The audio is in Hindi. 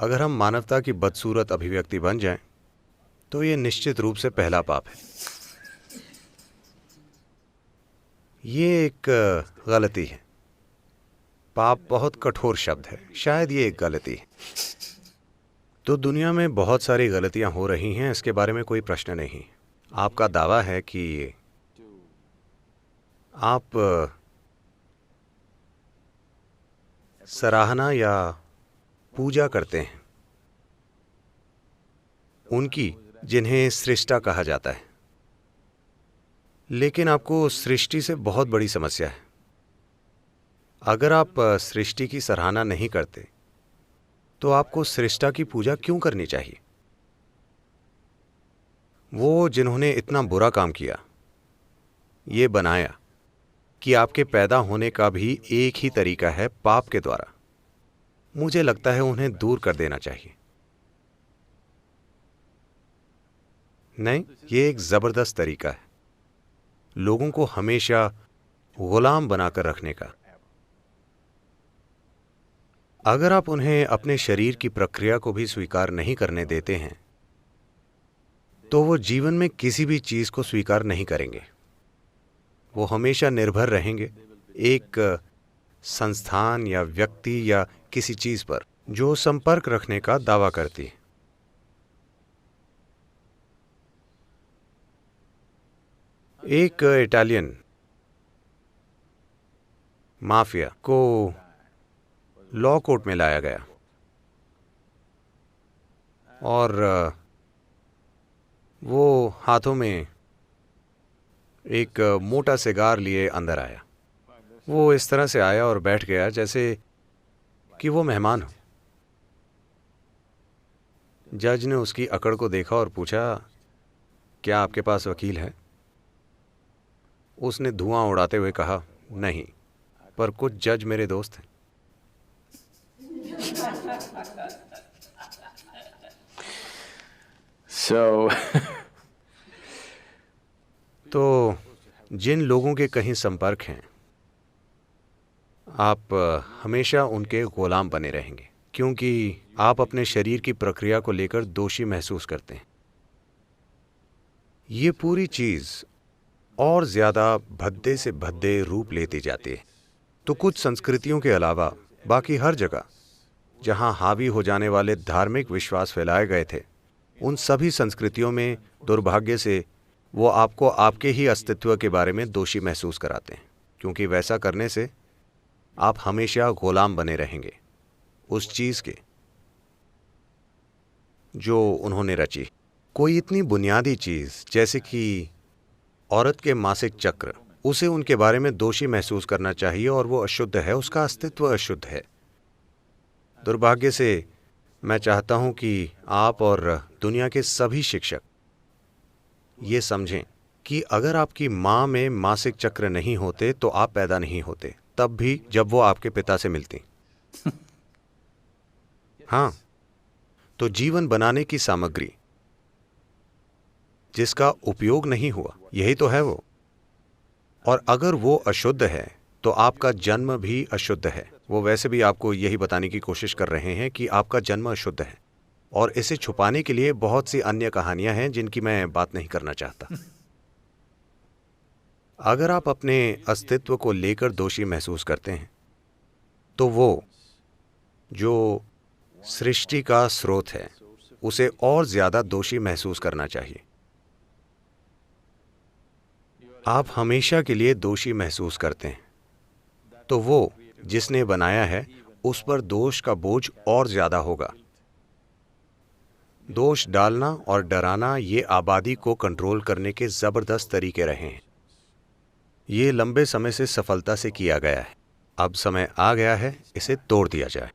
अगर हम मानवता की बदसूरत अभिव्यक्ति बन जाएं, तो ये निश्चित रूप से पहला पाप है। ये एक गलती है। पाप बहुत कठोर शब्द है, शायद ये एक गलती है। तो दुनिया में बहुत सारी गलतियां हो रही हैं, इसके बारे में कोई प्रश्न नहीं। आपका दावा है कि आप सराहना या पूजा करते हैं उनकी जिन्हें सृष्टा कहा जाता है, लेकिन आपको सृष्टि से बहुत बड़ी समस्या है। अगर आप सृष्टि की सराहना नहीं करते तो आपको सृष्टा की पूजा क्यों करनी चाहिए? वो जिन्होंने इतना बुरा काम किया, ये बनाया कि आपके पैदा होने का भी एक ही तरीका है, पाप के द्वारा। मुझे लगता है उन्हें दूर कर देना चाहिए। नहीं, ये एक जबरदस्त तरीका है लोगों को हमेशा गुलाम बनाकर रखने का। अगर आप उन्हें अपने शरीर की प्रक्रिया को भी स्वीकार नहीं करने देते हैं, तो वो जीवन में किसी भी चीज को स्वीकार नहीं करेंगे। वो हमेशा निर्भर रहेंगे एक संस्थान या व्यक्ति या किसी चीज पर जो संपर्क रखने का दावा करती है। एक इटालियन माफिया को लॉ कोर्ट में लाया गया और वो हाथों में एक मोटा सिगार लिए अंदर आया। वो इस तरह से आया और बैठ गया जैसे कि वो मेहमान हो। जज ने उसकी अकड़ को देखा और पूछा, क्या आपके पास वकील है? उसने धुआं उड़ाते हुए कहा, नहीं, पर कुछ जज मेरे दोस्त हैं। तो जिन लोगों के कहीं संपर्क हैं, आप हमेशा उनके गुलाम बने रहेंगे, क्योंकि आप अपने शरीर की प्रक्रिया को लेकर दोषी महसूस करते हैं। ये पूरी चीज और ज्यादा भद्दे से भद्दे रूप लेती जाती है। तो कुछ संस्कृतियों के अलावा बाकी हर जगह जहां हावी हो जाने वाले धार्मिक विश्वास फैलाए गए थे, उन सभी संस्कृतियों में दुर्भाग्य से वो आपको आपके ही अस्तित्व के बारे में दोषी महसूस कराते हैं, क्योंकि वैसा करने से आप हमेशा गुलाम बने रहेंगे उस चीज के जो उन्होंने रची। कोई इतनी बुनियादी चीज जैसे कि औरत के मासिक चक्र, उसे उनके बारे में दोषी महसूस करना चाहिए और वो अशुद्ध है, उसका अस्तित्व अशुद्ध है। दुर्भाग्य से मैं चाहता हूं कि आप और दुनिया के सभी शिक्षक ये समझें कि अगर आपकी मां में मासिक चक्र नहीं होते तो आप पैदा नहीं होते, तब भी जब वो आपके पिता से मिलती। हाँ, तो जीवन बनाने की सामग्री जिसका उपयोग नहीं हुआ, यही तो है वो। और अगर वो अशुद्ध है तो आपका जन्म भी अशुद्ध है। वो वैसे भी आपको यही बताने की कोशिश कर रहे हैं कि आपका जन्म अशुद्ध है, और इसे छुपाने के लिए बहुत सी अन्य कहानियां हैं जिनकी मैं बात नहीं करना चाहता। अगर आप अपने अस्तित्व को लेकर दोषी महसूस करते हैं, तो वो जो सृष्टि का स्रोत है उसे और ज्यादा दोषी महसूस करना चाहिए। आप हमेशा के लिए दोषी महसूस करते हैं, तो वो जिसने बनाया है उस पर दोष का बोझ और ज्यादा होगा। दोष डालना और डराना ये आबादी को कंट्रोल करने के जबरदस्त तरीके रहे हैं। ये लंबे समय से सफलता से किया गया है। अब समय आ गया है इसे तोड़ दिया जाए।